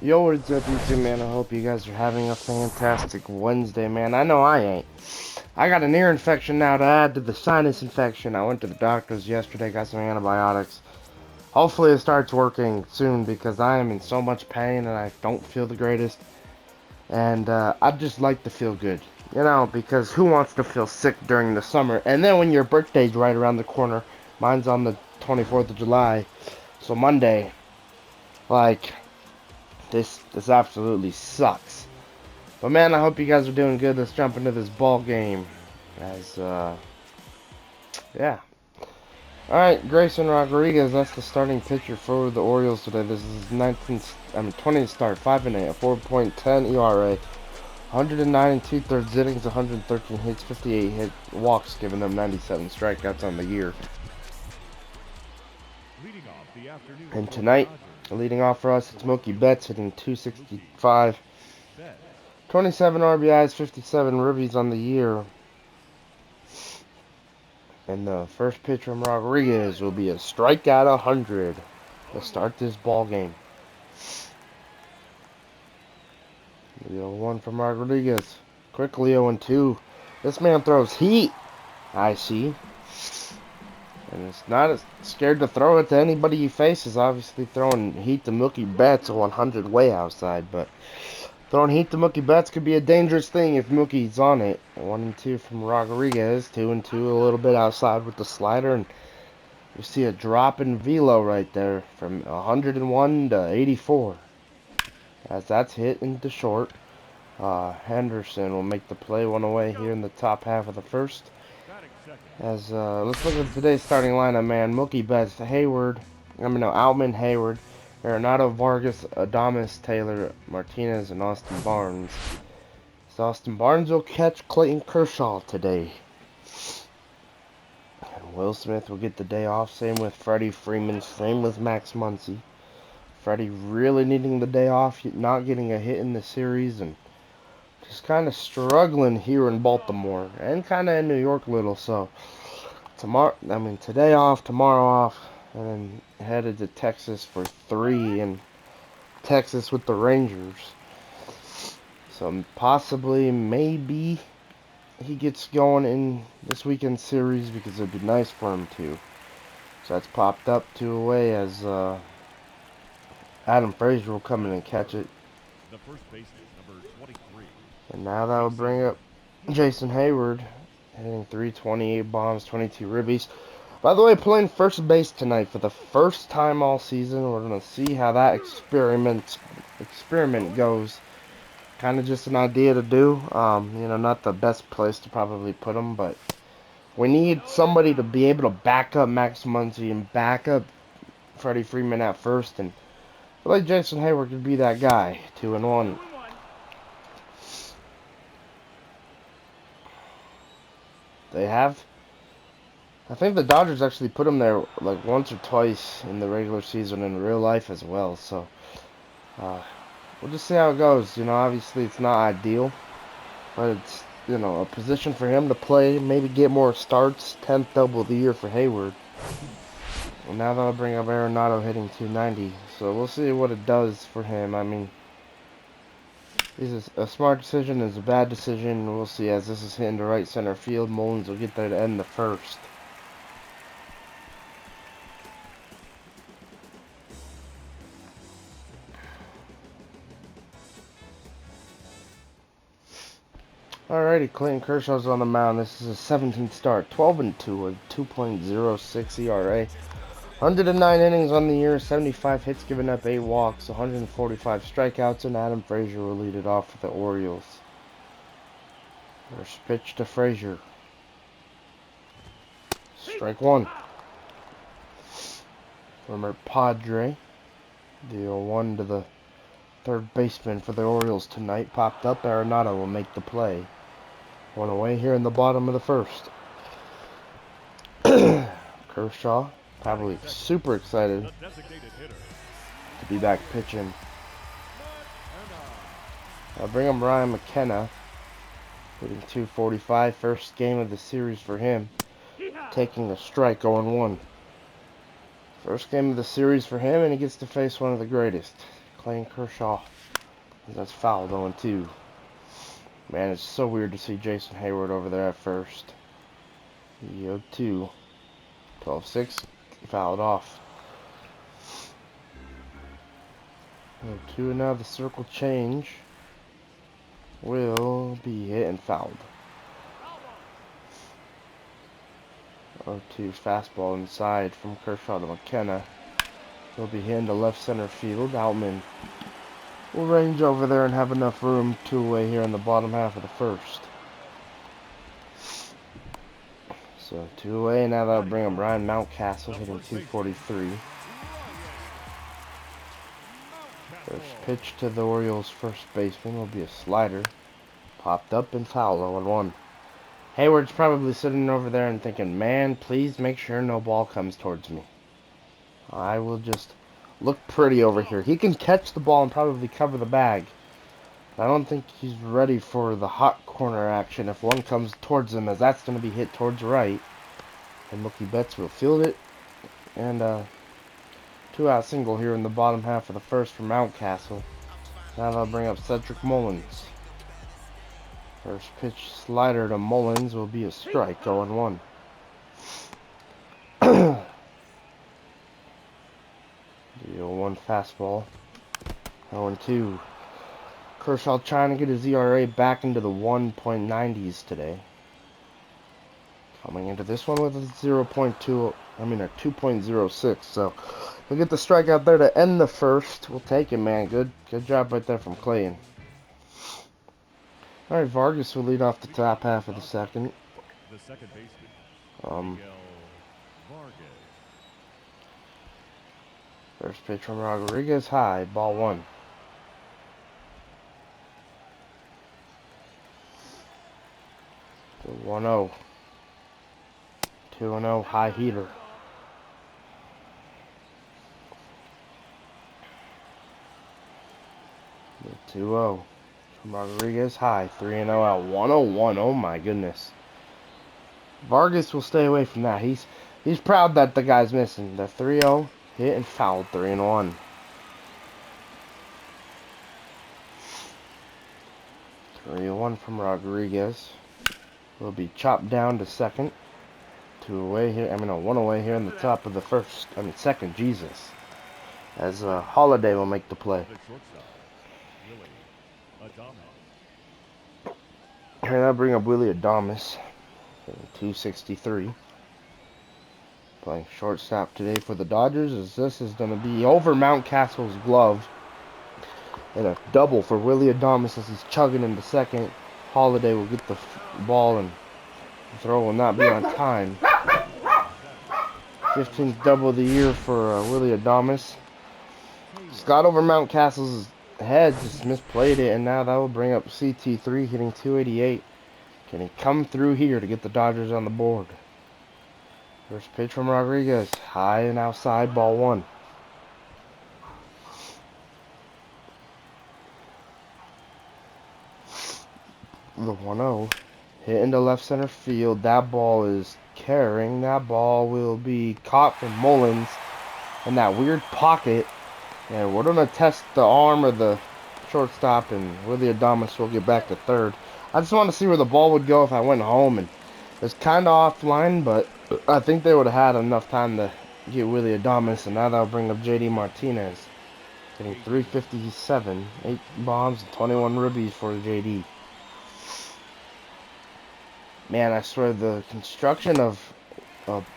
Yo, what's up, YouTube, man? I hope you guys are having a fantastic Wednesday, man. I know I ain't. I got an ear infection now to add to the sinus infection. I went to the doctor's yesterday, got some antibiotics. Hopefully it starts working soon because I am in so much pain and I don't feel the greatest. And I'd just like to feel good, because who wants to feel sick during the summer? And then when your birthday's right around the corner, mine's on the 24th of July, so Monday, like, this absolutely sucks. But man, I hope you guys are doing good. Let's jump into this ball game. Yeah. Alright, Grayson Rodriguez, that's the starting pitcher for the Orioles today. This is 20th start, 5 and 8, a 4.10 ERA, 109 and 2/3 innings, 113 hits, 58 hit walks, giving them 97 strikeouts on the year. And tonight, leading off for us, it's Mookie Betts hitting 265. 27 RBIs, 57 ribbies on the year. And the first pitch from Rodriguez will be a strikeout 100 to start this ball game. The 0-1 from Rodriguez. Quickly 0-2. This man throws heat, I see. And it's not scared to throw it to anybody he faces. Obviously throwing heat to Mookie Betts 100 way outside, but throwing heat to Mookie Betts could be a dangerous thing if Mookie's on it. 1-2 from Rodriguez. 2-2, a little bit outside with the slider, and you see a drop in velo right there from 101 to 84. As that's hit into short. Henderson will make the play one away here in the top half of the first. Let's look at today's starting lineup, man. Mookie Betts, Outman, Hayward, Arenado, Vargas, Adames, Taylor, Martinez, and Austin Barnes. So Austin Barnes will catch Clayton Kershaw today. And Will Smith will get the day off. Same with Freddie Freeman. Same with Max Muncy. Freddie really needing the day off, not getting a hit in the series, and just kind of struggling here in Baltimore and kind of in New York a little. So today off, tomorrow off, and then headed to Texas for 3 in Texas with the Rangers. So possibly, maybe he gets going in this weekend series because it'd be nice for him to. So that's popped up 2 away as Adam Frazier will come in and catch it. The first baseman, number 23. And now that will bring up Jason Hayward, hitting 328 bombs, 22 ribbies. By the way, playing first base tonight for the first time all season. We're going to see how that experiment goes. Kind of just an idea to do. Not the best place to probably put him, but we need somebody to be able to back up Max Muncy and back up Freddie Freeman at first, and I feel like Jason Hayward could be that guy. 2-1. I think the Dodgers actually put him there like once or twice in the regular season in real life as well. So we'll just see how it goes. Obviously it's not ideal, but it's a position for him to play, maybe get more starts. 10th double of the year for Hayward. And now that'll bring up Arenado hitting 290. So we'll see what it does for him. I mean, is a smart decision, is a bad decision. We'll see as this is hitting to right center field. Mullins will get there to end the first. Alrighty, Clayton Kershaw's on the mound. This is a 17th start, 12-2, a 2.06 ERA. 109 innings on the year, 75 hits given up, 8 walks, 145 strikeouts, and Adam Frazier will lead it off for the Orioles. First pitch to Frazier. Strike 1. Former Padre. The 0-1 to the third baseman for the Orioles tonight. Popped up. Arenado will make the play. One away here in the bottom of the first. Kershaw, probably super excited to be back pitching. I'll bring him Ryan McKenna, hitting 245. First game of the series for him. Taking a strike, 0-1. First game of the series for him, and he gets to face one of the greatest. Clayton Kershaw. That's foul, 0-2. Man, it's so weird to see Jason Hayward over there at first. 0-2. 12-6. Fouled off. 0-2, and now the circle change will be hit and fouled. 0-2 fastball inside from Kershaw to McKenna. He'll be hit into left center field. Outman will range over there and have enough room two-way here in the bottom half of the first. So two-way, now that'll bring up Ryan Mountcastle hitting 243. First pitch to the Orioles' first baseman will be a slider. Popped up and foul, 0-1. Hayward's probably sitting over there and thinking, man, please make sure no ball comes towards me. I will just look pretty over here. He can catch the ball and probably cover the bag. I don't think he's ready for the hot corner action if one comes towards him, as that's going to be hit towards right. And Mookie Betts will field it. And two-out single here in the bottom half of the first from Mountcastle. Now they'll bring up Cedric Mullins. First pitch slider to Mullins will be a strike, 0-1. 0-1 fastball. 0-2. Kershaw trying to get his ERA back into the 1.90s today. Coming into this one with a 2.06. So we'll get the strikeout there to end the first. We'll take it, man. Good job right there from Clayton. All right, Vargas will lead off the top half of the second. The second baseman, Vargas. First pitch from Rodriguez, high, ball 1. The 1-0. 2-0, high heater. The 2-0. Rodriguez high, 3-0 out, 101. Oh my goodness. Vargas will stay away from that. He's proud that the guy's missing. The 3-0 hit and fouled, 3-1. 3-1 from Rodriguez. Will be chopped down to second. 2 away here. One away here in the top of the second. Jesus. As Holiday will make the play. Here, that'll bring up Willie Adames, 263. Playing shortstop today for the Dodgers, as this is going to be over Mountcastle's glove. And a double for Willie Adames as he's chugging into second. Holiday will get the ball and the throw will not be on time. 15th double of the year for Willie Adames. Just got over Mountcastle's head, just misplayed it, and now that will bring up CT3 hitting 288. Can he come through here to get the Dodgers on the board? First pitch from Rodriguez, high and outside, ball 1. The 1-0 hit into left center field. That ball is carrying. That ball will be caught from Mullins in that weird pocket. And we're going to test the arm of the shortstop, and Willie Adames will get back to third. I just want to see where the ball would go if I went home, and it's kind of offline, but I think they would have had enough time to get Willie Adames, and now that'll bring up JD Martinez, hitting 357, 8 bombs, and 21 ribbies for JD. Man, I swear the construction of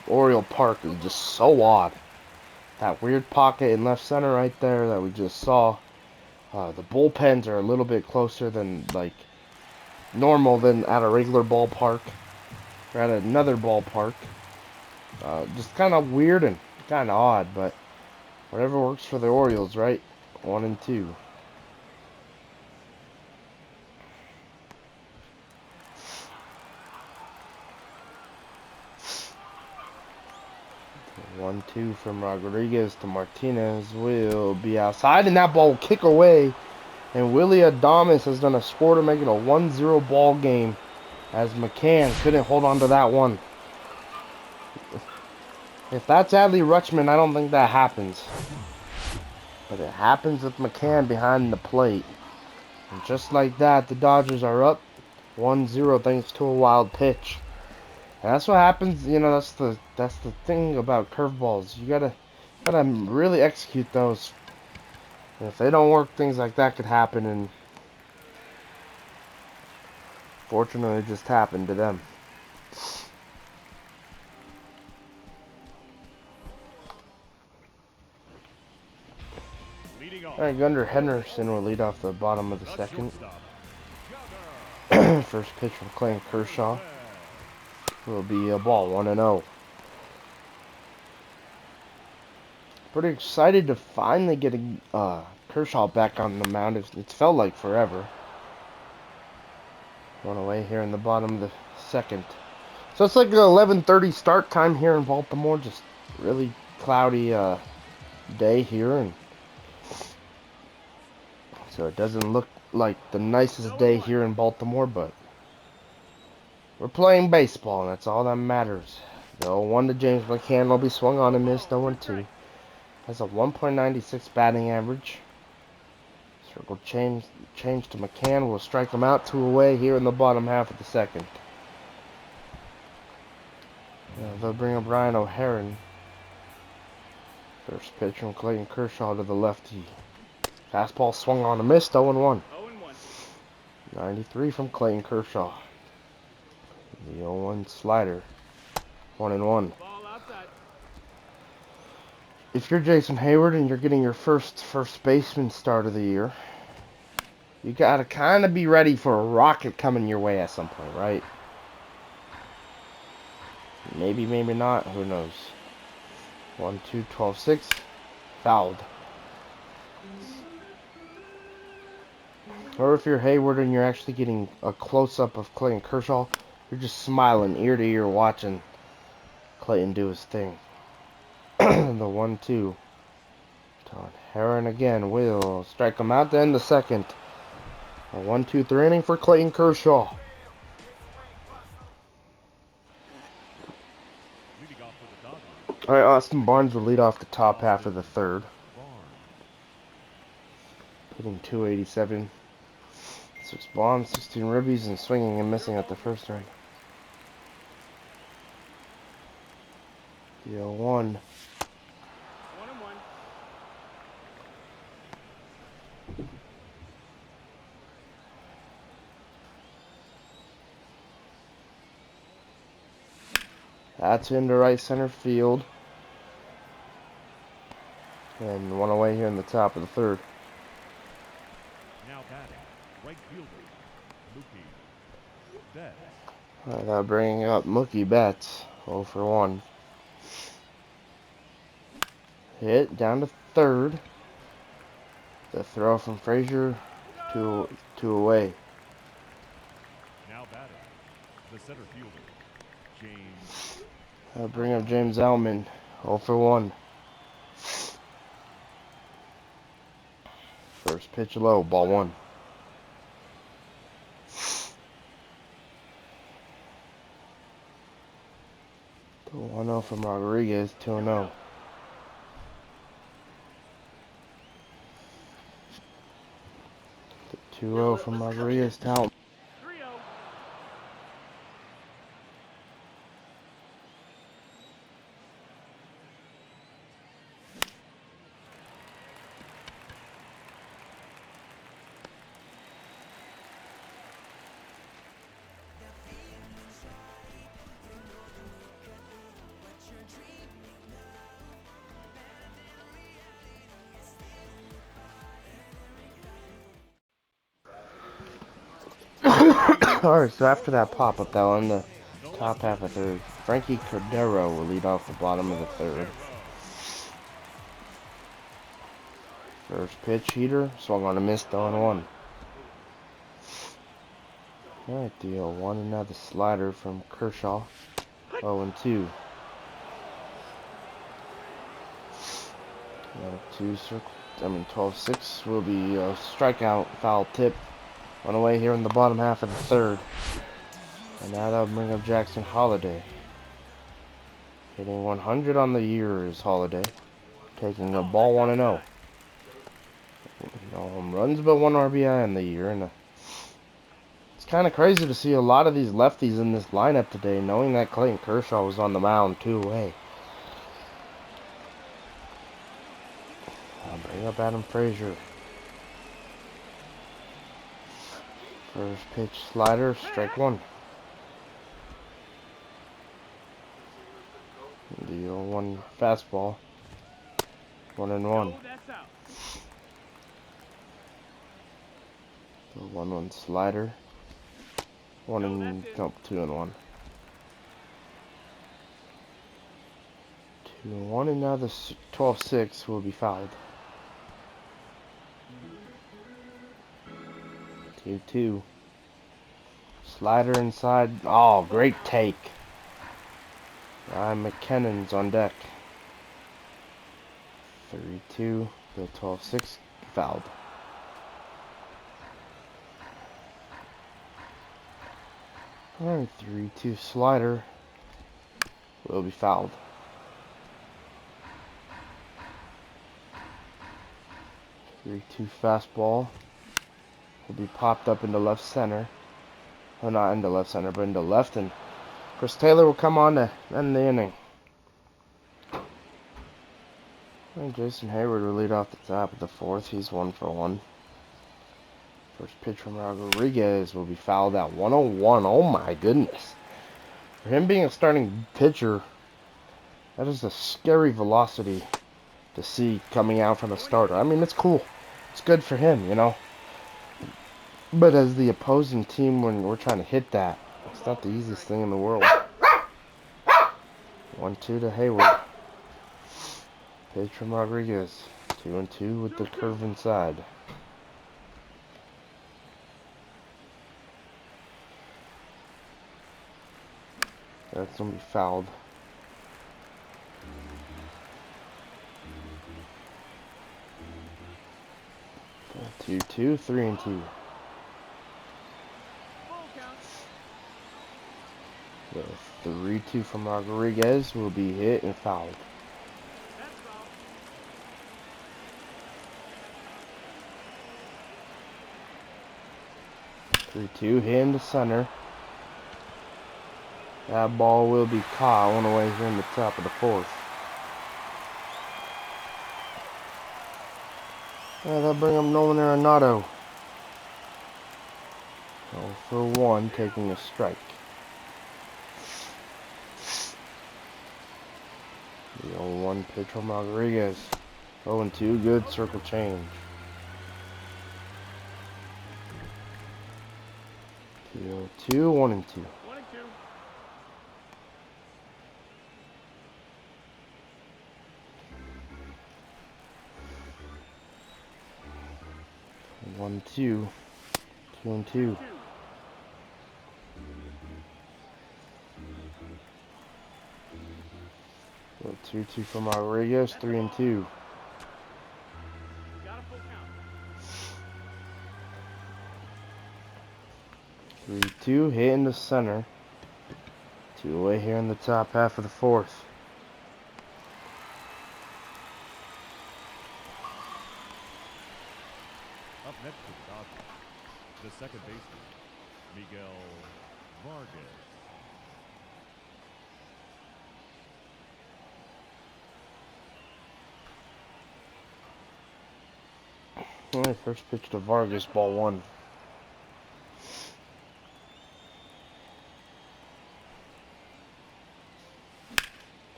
Oriole Park is just so odd. That weird pocket in left center right there that we just saw. The bullpens are a little bit closer than like normal than at a regular ballpark. Or at another ballpark. Just kind of weird and kind of odd, but whatever works for the Orioles, right? 1 and 2. The 1-2 from Rodriguez to Martinez will be outside, and that ball will kick away. And Willie Adames has done a score to make it a 1-0 ball game, as McCann couldn't hold on to that one. If that's Adley Rutschman, I don't think that happens. But it happens with McCann behind the plate. And just like that, the Dodgers are up 1-0 thanks to a wild pitch. And that's what happens, you know, that's the thing about curveballs. You gotta really execute those. And if they don't work, things like that could happen, and fortunately it just happened to them. Alright, Gunnar Henderson will lead off the bottom of the second. First pitch from Clayton Kershaw will be a ball, 1-0. Pretty excited to finally get Kershaw back on the mound. It's felt like forever. One away here in the bottom of the second. So it's like an 11:30 start time here in Baltimore. Just really cloudy day here, and so it doesn't look like the nicest day here in Baltimore, but we're playing baseball, and that's all that matters. The 0-1 to James McCann will be swung on and missed. 0-2. Has a 1.96 batting average. Circle change to McCann. Will strike him out, 2 away here in the bottom half of the second. They'll bring up Ryan O'Hearn. First pitch from Clayton Kershaw to the lefty. Fastball swung on and missed. 0-1. 93 from Clayton Kershaw. The 0-1 slider. 1-1. If you're Jason Hayward and you're getting your first baseman start of the year, you gotta kind of be ready for a rocket coming your way at some point, right? Maybe, maybe not. Who knows? 1-2, 12-6. Fouled. Or if you're Hayward and you're actually getting a close-up of Clayton Kershaw, you're just smiling ear to ear watching Clayton do his thing. The 1-2. Heron again will strike him out to end the second. A 1-2-3 inning for Clayton Kershaw. Alright, Austin Barnes will lead off the top half of the third. Hitting .287. 6 bombs, 16 ribbies, and swinging and missing at the first turn. The 0-1. That's into right center field. And 1 away here in the top of the third. Now batting, right fielder, Mookie Betts. That'll bring up Mookie Betts. 0-1. Hit down to third. The throw from Frazier, two away. Now batting, the center fielder, James. That'll bring up James Ellman. 0-1. First pitch low, ball 1. The 1-0 from Rodriguez, 2-0. The 2-0 from Rodriguez to Ellman. Alright, so after that pop-up, that on the top half of the third, Frankie Cordero will lead off the bottom of the third. First pitch heater, swung on a miss, 0-1. Alright, the 0-1, and now the slider from Kershaw, 0-2. 12-6 will be a strikeout, foul tip. On the way here in the bottom half of the third. And now that'll bring up Jackson Holiday. Hitting 100 on the year is Holiday. Taking a ball 1-0. No home runs, but 1 RBI in the year. And it's kind of crazy to see a lot of these lefties in this lineup today, knowing that Clayton Kershaw was on the mound too. Hey, I'll bring up Adam Frazier. First pitch slider, strike one. The 0-1 fastball. 1-1. The 1-1 slider. 2-1. 2-1, and now the 12-6 will be fouled. 2-2. Slider inside. Oh, great take. McKinnon's on deck. 3-2. The 12-6 fouled. Alright, 3-2 slider will be fouled. 3-2 fastball will be popped up into left center. Well, not into left center, but into left, and Chris Taylor will come on to end the inning. And Jason Hayward will lead off the top of the fourth. He's 1 for 1. First pitch from Rodriguez will be fouled out. 101. Oh my goodness. For him being a starting pitcher, that is a scary velocity to see coming out from a starter. I mean, it's cool. It's good for him, you know. But as the opposing team, when we're trying to hit that, it's not the easiest thing in the world. 1-2 to Hayward. Pitch from Rodriguez. 2-2 with the curve inside. That's going to be fouled. 2-2, 3-2. The 3-2 from Rodriguez will be hit and fouled. 3-2 hit into center. That ball will be caught on the way here in the top of the fourth. That'll bring up Nolan Arenado. 0 for 1, taking a strike. The 0-1 pitch from Rodriguez. 0-2, good circle change. 2-2, 1-2. 1-2, 2-2. 2-2 from Rodriguez, 3-2. 3-2, hit in the center. 2 away here in the top half of the fourth. Up next for the Dodgers, the second baseman, Miguel Vargas. Alright, first pitch to Vargas, ball 1.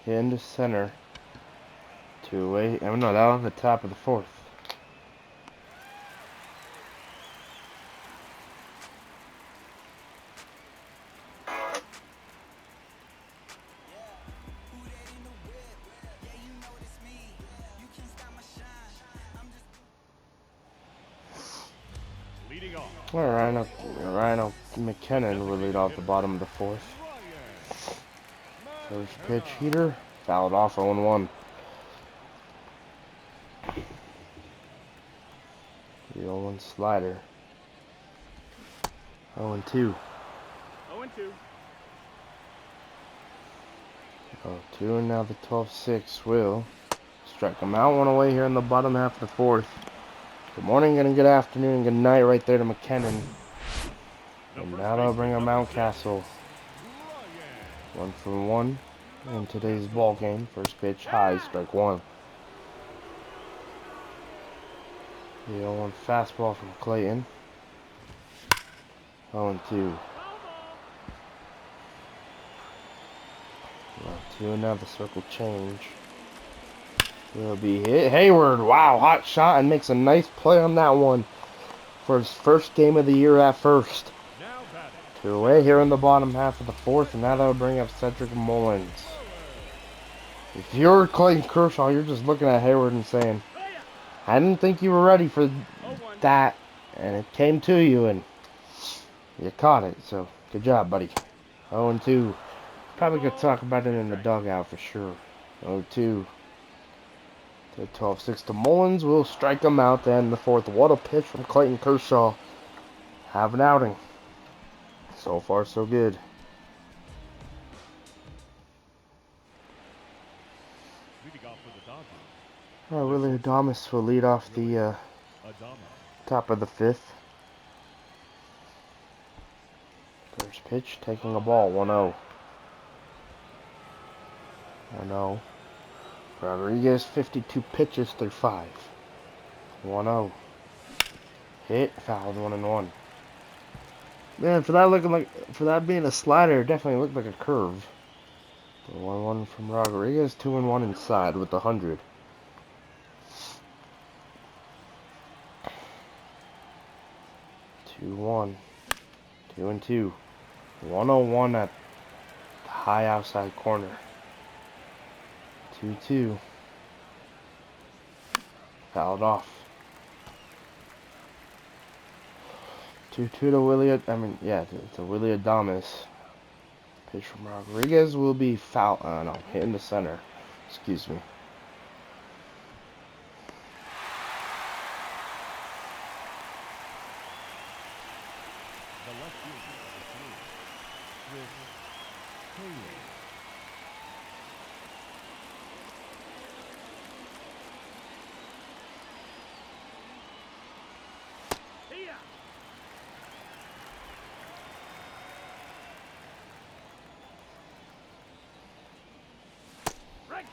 Hit into center. 2 away. Oh no, that on the top of the fourth. Ryan McKinnon will lead off the bottom of the fourth. First pitch heater, fouled off 0-1. The 0-1 slider. 0-2. 0-2, and now the 12-6 will strike him out. 1 away here in the bottom half of the fourth. Good morning and good afternoon and good night right there to McKinnon. The And first now they'll bring baseman, up number 6, Mountcastle. Ryan. 1-for-1 in today's ball game. First pitch high, strike one. The 0-1 fastball from Clayton. 0-2. 0-2, now the circle change. Will be hit. Hayward, wow, hot shot, and makes a nice play on that one for his first game of the year at first. Now batting. 2 away here in the bottom half of the fourth, and now that'll bring up Cedric Mullins. If you're Clayton Kershaw, you're just looking at Hayward and saying, I didn't think you were ready for that, and it came to you, and you caught it, so good job, buddy. 0-2. Probably could talk about it in the dugout for sure. 0-2. The 12-6 to Mullins will strike him out to end the fourth. What a pitch from Clayton Kershaw. Have an outing. So far, so good. Leading off for the Dodgers. Willie Adames will lead off the top of the fifth. First pitch, taking a ball, 1-0. 1-0. Rodriguez, 52 pitches through 5. 1-0. Hit, fouled, 1-1. Man, for that being a slider, it definitely looked like a curve. 1-1 from Rodriguez, 2-1 inside with 100. 2-1. 2-2. 1-0-1 at the high outside corner. 2-2. Fouled off. 2-2 to Willie Adames. Pitch from Rodriguez will be foul. No, hit in the center. Excuse me. The left fielder, Chris Taylor. Strike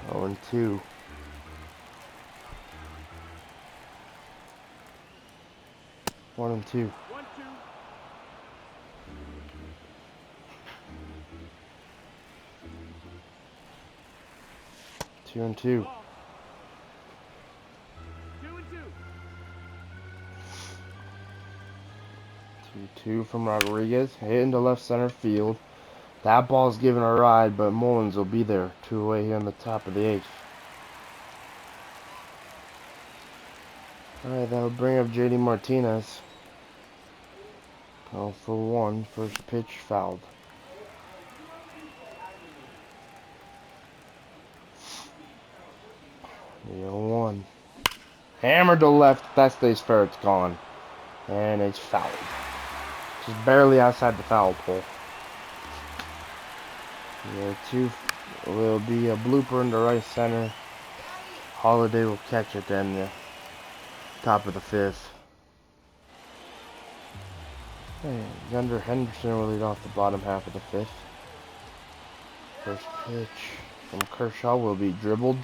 0-2. 1-2. 1-2. 2-2. 2-2 from Rodriguez. Hit into left center field. That ball's given a ride, but Mullins will be there. 2 away here in the top of the 8th. Alright, that'll bring up JD Martinez. 0-for-1. First pitch fouled. The 0-1. Hammered to left. That stays fair. It's gone. And it's fouled. Just barely outside the foul pole. The 2 will be a blooper in the right center. Holiday will catch it then the top of the 5th. Hey, Gunnar Henderson will lead off the bottom half of the 5th. First pitch from Kershaw will be dribbled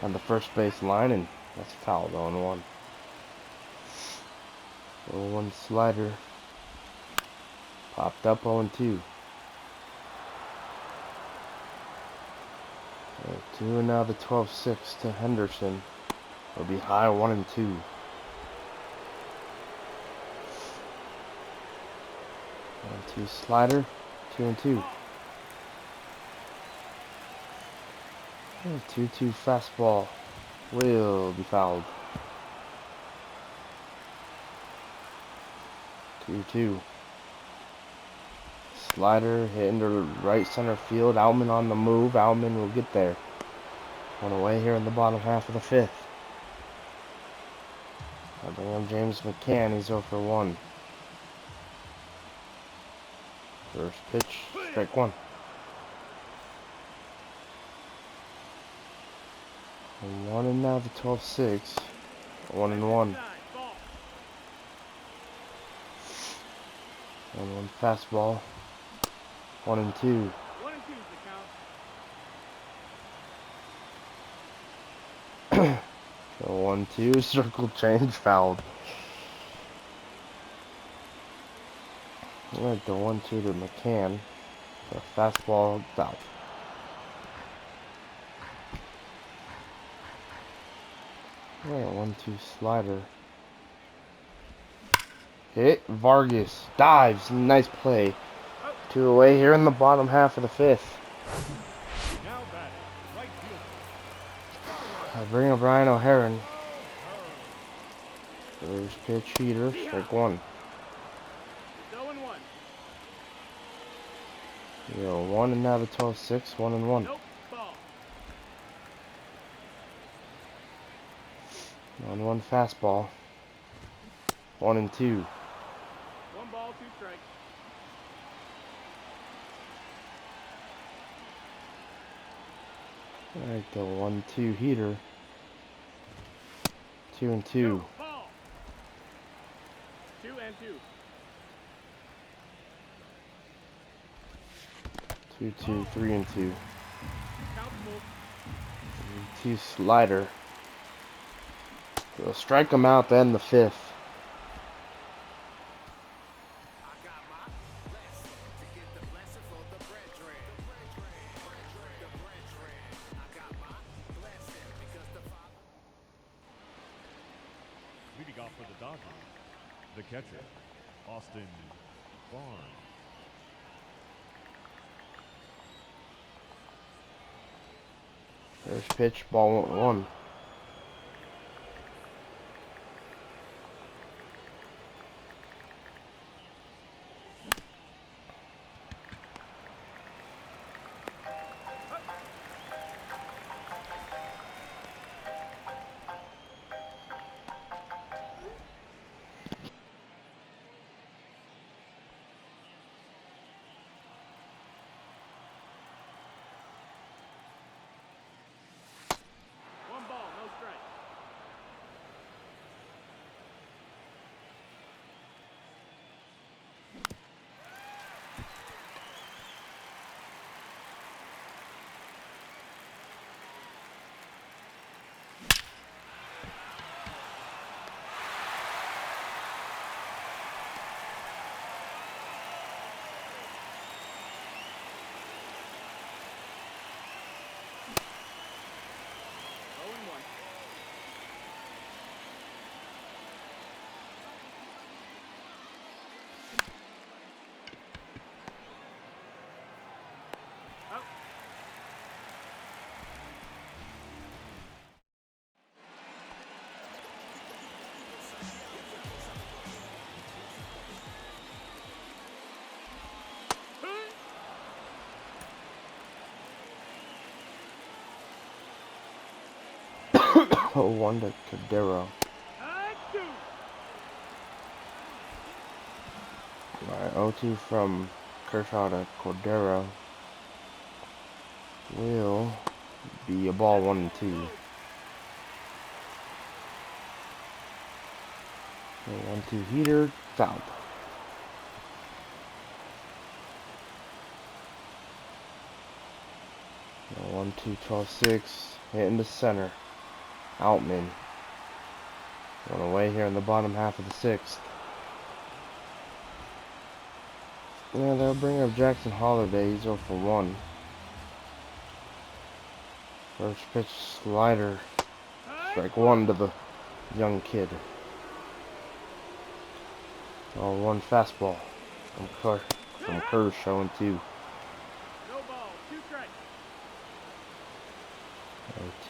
on the first base line, and that's fouled. 0-1. 0-1 slider. Popped up. 0-2. 0-2, and now the 12-6 to Henderson will be high. 1-2. 1-2 slider. 2-2. 2-2 fastball will be fouled. 2-2. Slider hit into right center field. Outman on the move. Outman will get there. 1 away here in the bottom half of the 5th. I'll bring on James McCann. He's 0-for-1. First pitch, strike 1. 1 and now the 12-6. 1 and 1. 1-1 fastball. 1 and 2. 1-2 circle change fouled. Alright, the 1-2 to McCann. The fastball foul. Alright, 1-2 slider. Hit Vargas. Dives. Nice play. 2 away here in the bottom half of the 5th. Now batting, right fielder. I bring up Ryan O'Haron. First pitch heater. Strike 1. 1 and now the 12-6. 1 and 1. 1-1 fastball. 1 and 2. 1 ball, 2 strikes. Alright, the 1-2 heater. 2 and 2. Ball. 2 and 2. 2-2, 3 and 2. Countable. 2 slider. They'll strike him out to end the 5th. Leading off for the Dodgers, the catcher, Austin Barnes. First pitch, ball 1. Oh, 1 to Cordero. Alright, 0-2 from Kershaw to Cordero. Will be a ball 1 and 2. 1-2 heater, fouled. 1-2 12-6, hitting the center. Outman. 1 away here in the bottom half of the 6th. Yeah, they'll bring up Jackson Holiday. He's 0 for 1. First pitch slider. Strike 1 to the young kid. 1 fastball from Kershaw and 2. No ball, 2 strikes.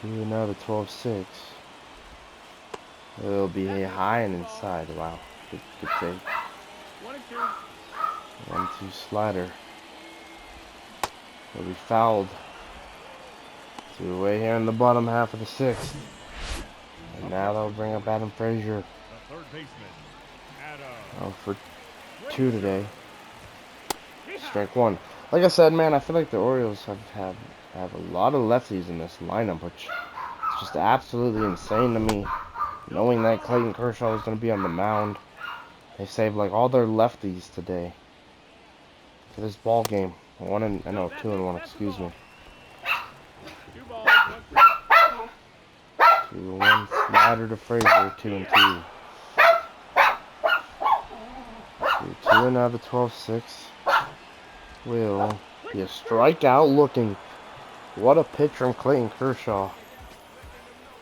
2 another 12-6. It'll be high and inside. Wow, good save. 1 and 2. 1-2 slider. It'll be fouled. 2 away here in the bottom half of the 6th. And now they'll bring up Adam Frazier. The third baseman, Adam. Oh, for 2 today. Strike 1. Like I said, man, I feel like the Orioles have a lot of lefties in this lineup, which is just absolutely insane to me. Knowing that Clayton Kershaw was going to be on the mound. They saved like all their lefties today for this ball game. 2-1, excuse me. 2 balls, 1 strike. 2-1, Snyder to Frazier, 2-2. 2-2, and now the 12-6 will be a strikeout looking. What a pitch from Clayton Kershaw.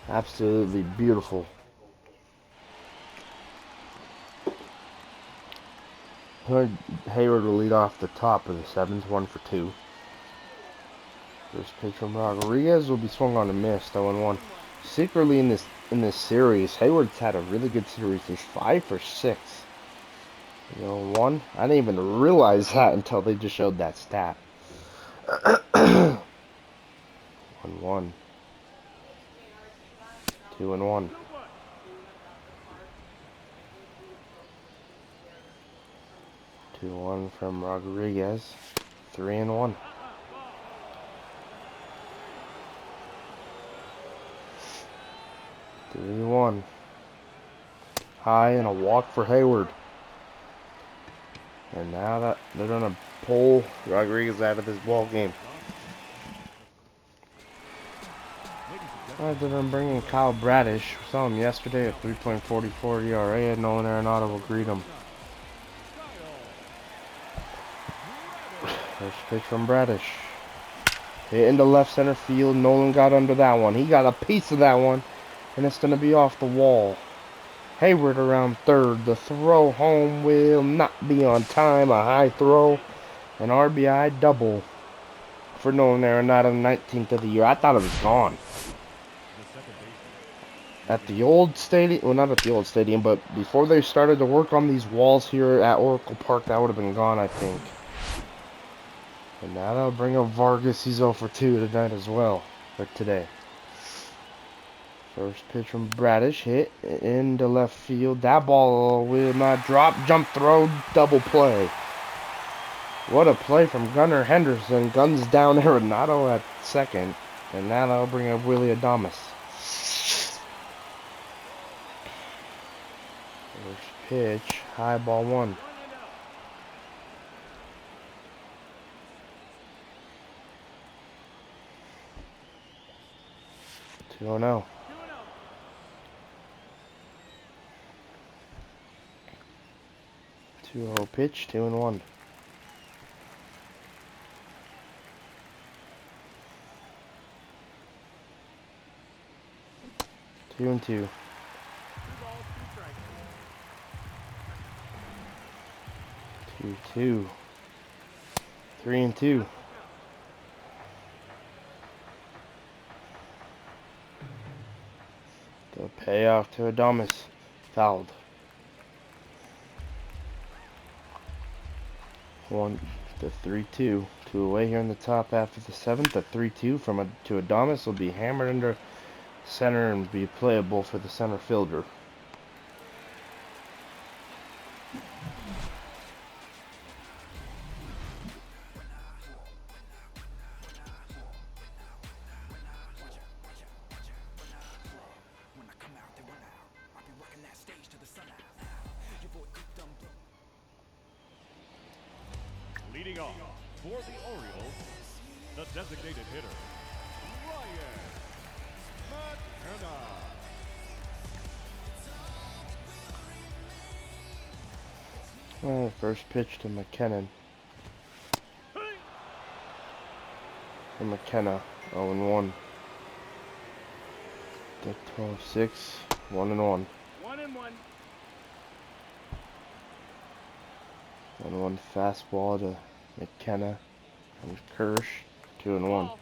Absolutely beautiful. Hayward will lead off the top of the 7th, 1 for 2. First pitch from Rodriguez will be swung on and missed, 0-1. Secretly in this series, Hayward's had a really good series. He's 5 for 6. 0-1. I didn't even realize that until they just showed that stat. 1-1. 2-1. 2-1 from Rodriguez. 3-1. 3-1. High and a walk for Hayward. And now that they're gonna pull Rodriguez out of this ball game. They're gonna bring in Kyle Bradish. We saw him yesterday at 3.44 ERA, and Nolan Arenado will greet him. First pitch from Bradish. Hit into left center field. Nolan got under that one. He got a piece of that one, and it's gonna be off the wall. Hayward around third. The throw home will not be on time. A high throw. An RBI double for Nolan Arenado, 19th of the year. I thought it was gone. At the old stadium, well, not at the old stadium, but before they started to work on these walls here at Oracle Park, that would have been gone, I think. And now they'll bring up Vargas. He's 0 for 2 tonight as well, or today. First pitch from Bradish, hit into left field. That ball will not drop. Jump throw, double play. What a play from Gunnar Henderson. Guns down Arenado at second. And now they'll bring up Willie Adames. First pitch, high ball 1. Two 2-0. 2-0 pitch, 2-1. 2-2. 2-2. 3-2. The payoff to Adames. Fouled. 3-2. 2 away here in the top half of the 7th. The 3-2 to Adames will be hammered under center and be playable for the center fielder. Leading off for the Orioles, the designated hitter, Ryan McKenna. First pitch to McKinnon. And McKenna, 0-1. The 12-6, 1-1. 1-1. 1-1 fastball to McKenna and Kirsch, 2-1.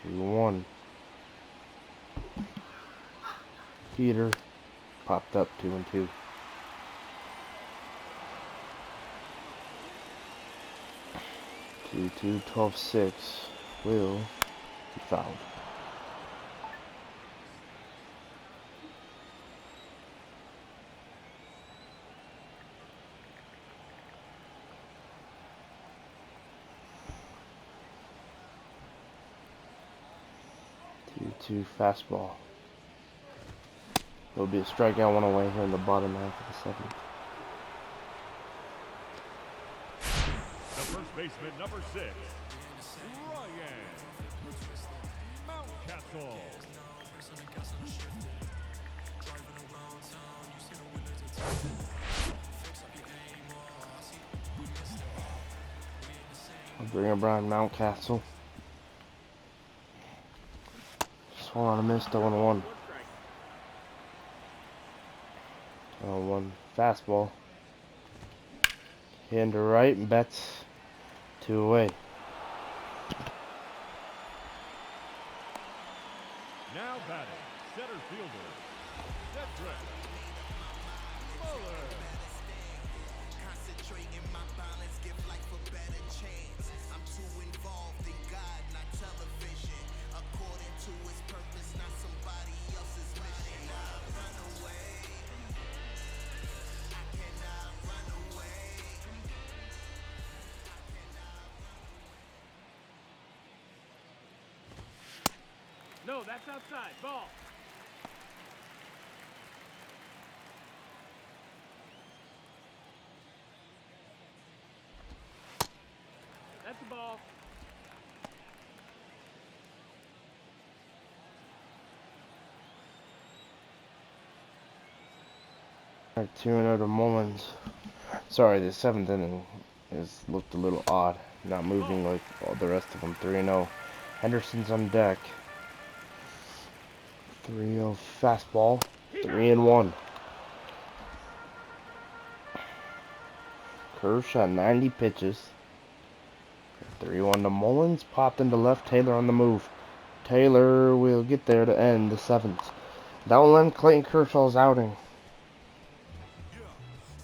2-1. Peter popped up 2-2. 2-2, 12-6 will be fouled. 2 fastball. It'll be a strikeout 1 away here in the bottom half of the 7th. The first baseman, number 6, Ryan Mountcastle. I'll bring up Brian Mountcastle. Swung on a miss, 0-1. 0-1 fastball. Hit into right and Betts 2 away. Now batting, center fielder, Cedric Muller. Concentrating my balance, give life a better chance. I'm too involved in God, not television. According to his purpose, not somebody else's mission. I cannot run away. I cannot run away. No, that's outside. Ball. That's a ball. Alright, 2-0 to Mullins. Sorry, the 7th inning looked a little odd. Not moving like all the rest of them. 3-0. Henderson's on deck. 3-0 fastball. 3-1. Kershaw 90 pitches. 3-1 to Mullins. Popped into left. Taylor on the move. Taylor will get there to end the 7th. That will end Clayton Kershaw's outing.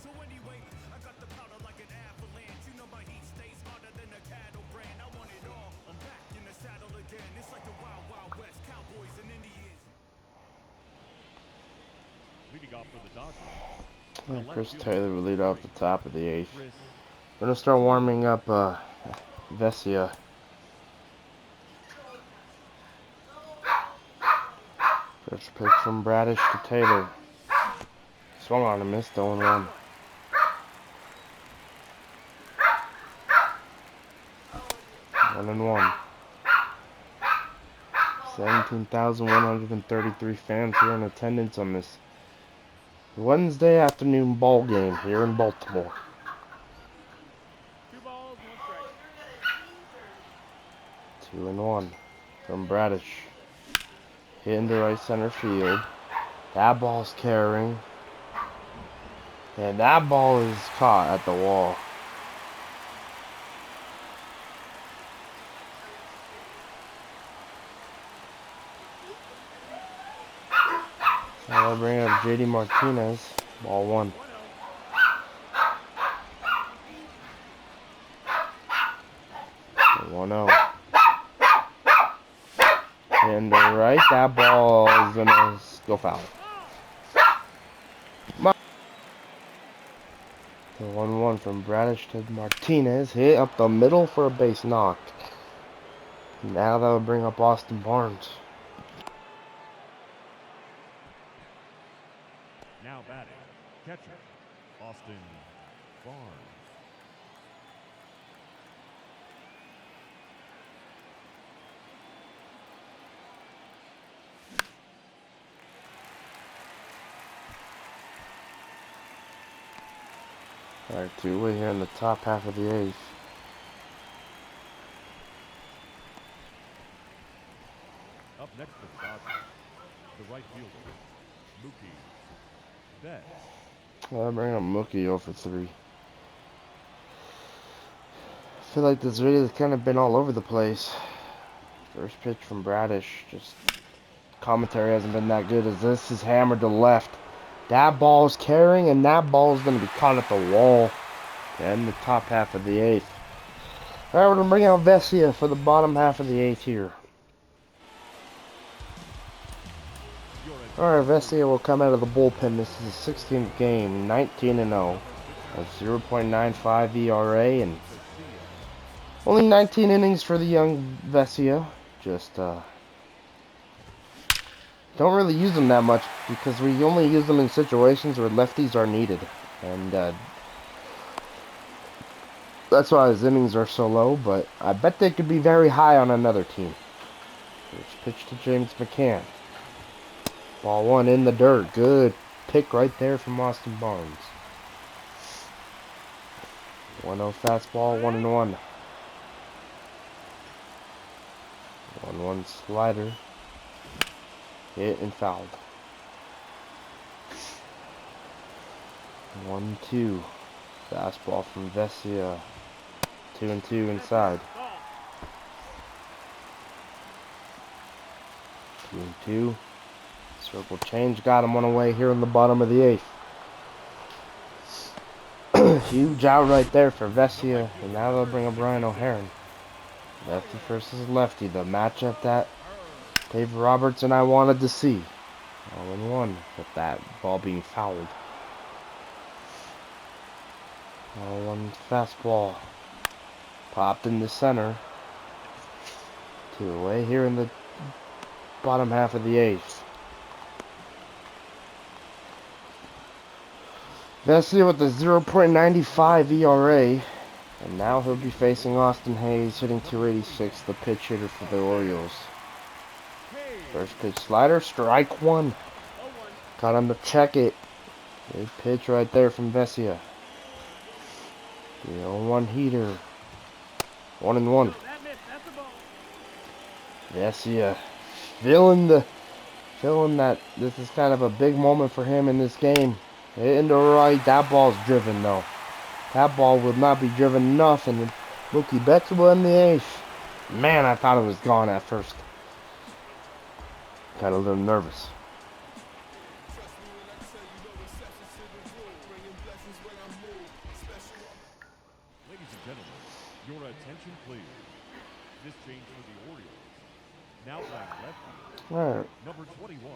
So anyway, I got the powder like an avalanche. You know my heat stays harder than a cattle brand. I want it all. I'm back in the saddle again. It's like the Wild Wild West, Cowboys and Indians. Leading off for the Dodgers. Chris Taylor will lead off the top of the 8th. Chris We're gonna start warming up Vesia. First pitch from Bradish to Taylor. Swung on and missed, 0-1. One and one. 17,133 fans here in attendance on this Wednesday afternoon ball game here in Baltimore. 2 balls, 1 strike. 2-1 from Bradish. Hit into right center field. That ball's carrying. And that ball is caught at the wall. Now I'll bring up JD Martinez. Ball 1. 1-0. And the right, that ball is gonna go foul. The 1-1 from Bradish to Martinez, hit up the middle for a base knock. Now that will bring up Austin Barnes. now batting, catcher, Austin Barnes. Alright, 2-away here in the top half of the 8th. Up next for the Dodgers, the right fielder, Mookie Betts. I'll bring up Mookie 0 for 3. I feel like this video has kind of been all over the place. First pitch from Bradish, just commentary hasn't been that good as this is hammered to left. That ball is carrying, and that ball is going to be caught at the wall to end the top half of the 8th. Alright, we're going to bring out Vesia for the bottom half of the 8th here. Alright, Vesia will come out of the bullpen. This is the 16th game, 19-0. A 0.95 ERA, and only 19 innings for the young Vesia. Just don't really use them that much because we only use them in situations where lefties are needed. And that's why his innings are so low, but I bet they could be very high on another team. First pitch to James McCann. Ball one in the dirt. Good pick right there from Austin Barnes. 1-0 fastball, 1-1. 1-1 slider. Hit and fouled. 1-2. Fastball from Vesia. 2-2 inside. 2-2. Circle change. Got him one away here in the bottom of the eighth. Huge out right there for Vesia. And now they'll bring up Brian O'Haron. Lefty versus lefty. The matchup that Dave Roberts and I wanted to see. 0-1 with that ball being fouled. 0-1 fastball. Popped in the center. 2 away here in the bottom half of the eighth. Vesia with a 0.95 ERA. And now he'll be facing Austin Hayes, hitting 286, the pitch hitter for the Orioles. First pitch slider, strike one. Got him to check it. Good pitch right there from Vesia. The 0-1 heater. 1-1. Vesia feeling that this is kind of a big moment for him in this game. Hitting the right, that ball's driven though. That ball will not be driven enough, and Mookie Betts will in the eighth. Man, I thought it was gone at first. Got a little nervous. Ladies and gentlemen, your attention please. This change for the Orioles. Now playing left field. Alright. Number 21,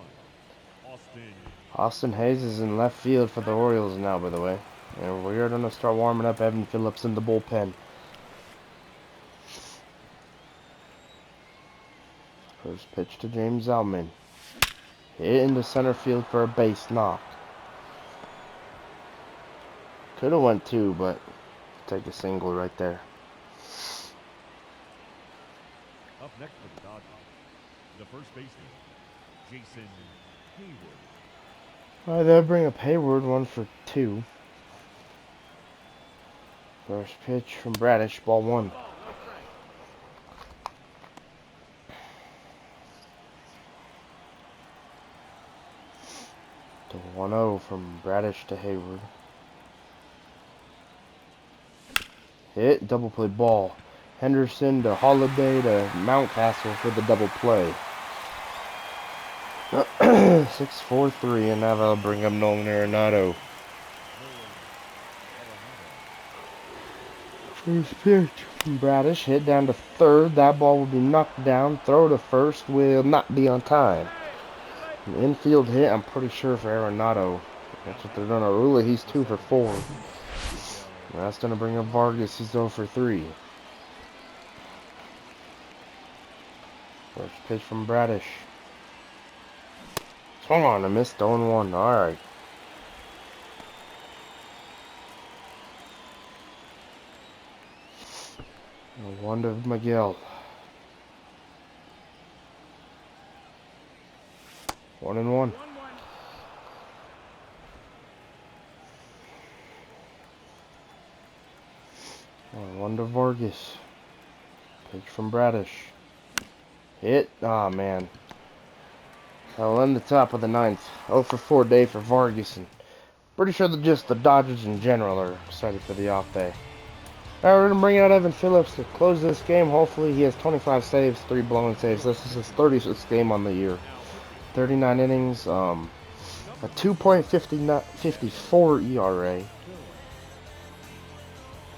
Austin. Austin Hayes is in left field for the Orioles now, by the way. And we're going to start warming up Evan Phillips in the bullpen. First pitch to James Zalman. Hit into center field for a base knock. Could have went 2, but take a single right there. Up next for the Dodgers, the first baseman, Jason Hayward. Alright, they'll bring up Hayward, 1 for 2. First pitch from Bradish, ball 1. To 1-0 from Bradish to Hayward. Hit, double play ball. Henderson to Holiday to Mountcastle for the double play. 6-4-3, and now they'll bring up Nolan Arenado. First pitch from Bradish, hit down to third. That ball will be knocked down. Throw to first will not be on time. An infield hit, I'm pretty sure, for Arenado. That's what they're gonna rule it. He's 2 for 4. And that's gonna bring up Vargas. He's 0 for 3. First pitch from Bradish. Swung on, I missed 0-1. Alright. One to Miguel. 1-1. 1 to Vargas. Pitch from Bradish. Hit. Ah, man. I'll end the top of the 9th. 0 for 4 day for Vargas. And pretty sure that just the Dodgers in general are excited for the off day. Alright, we're going to bring out Evan Phillips to close this game. Hopefully he has 25 saves, 3 blown saves. This is his 36th game on the year. 39 innings, a 2.54 ERA.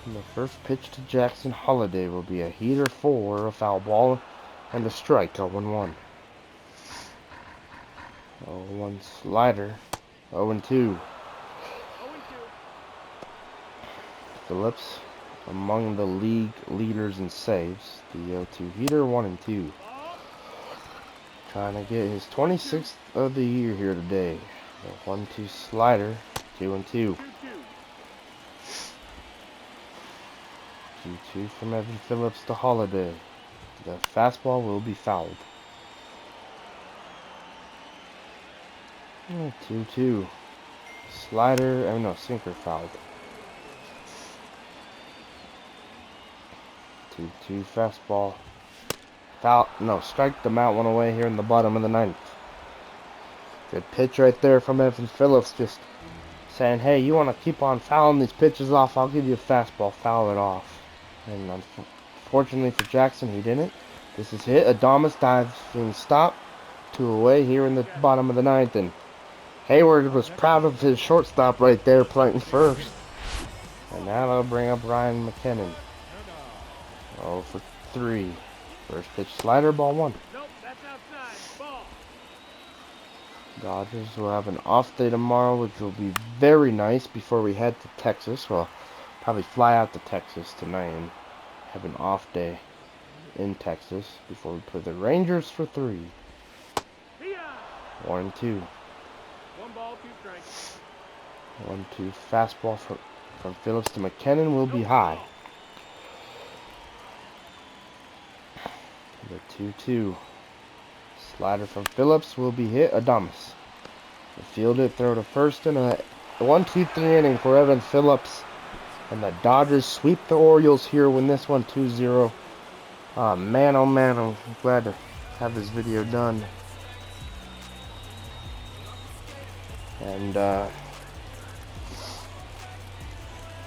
And the first pitch to Jackson Holiday will be a heater for a foul ball and a strike. 0-1. 0-1 slider. 0-2. Phillips among the league leaders in saves. The 0-2 heater, 1-2. Trying to get his 26th of the year here today. The 1-2 slider, 2-2. 2-2 from Evan Phillips to Holiday. The fastball will be fouled. 2-2. Slider, oh no, sinker fouled. 2-2 fastball. Foul, no, strike them out, one away here in the bottom of the ninth. Good pitch right there from Evan Phillips, just saying, hey, you want to keep on fouling these pitches off, I'll give you a fastball, foul it off. And unfortunately for Jackson, he didn't. This is hit. Adames dives being stopped. 2 away here in the bottom of the ninth. And Hayward was proud of his shortstop right there playing first. And now they'll bring up Ryan McKinnon. 0 for 3. First pitch slider, ball 1. Nope, that's outside. Ball. Dodgers will have an off day tomorrow, which will be very nice before we head to Texas. We'll probably fly out to Texas tonight and have an off day in Texas before we play the Rangers for 3. 1-2. 1 ball, 2 strikes. 1-2 fastball from Phillips to McKinnon will be high. The 2-2 slider from Phillips will be hit. Adames will field it, throw to first, and a 1-2-3 inning for Evan Phillips. And the Dodgers sweep the Orioles here, win this one 2-0. Oh man, I'm glad to have this video done. And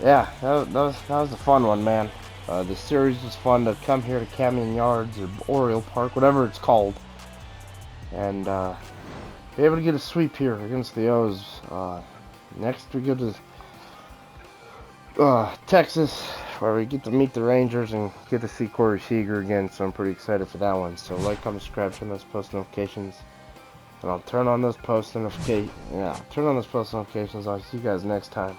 yeah, that was a fun one, man. The series was fun to come here to Camden Yards or Oriole Park, whatever it's called, and be able to get a sweep here against the O's. Next we go to Texas, where we get to meet the Rangers and get to see Corey Seager again, so I'm pretty excited for that one. So like, comment, subscribe, turn those post notifications, and I'll turn on those post notifications. Yeah, turn on those post notifications. I'll see you guys next time.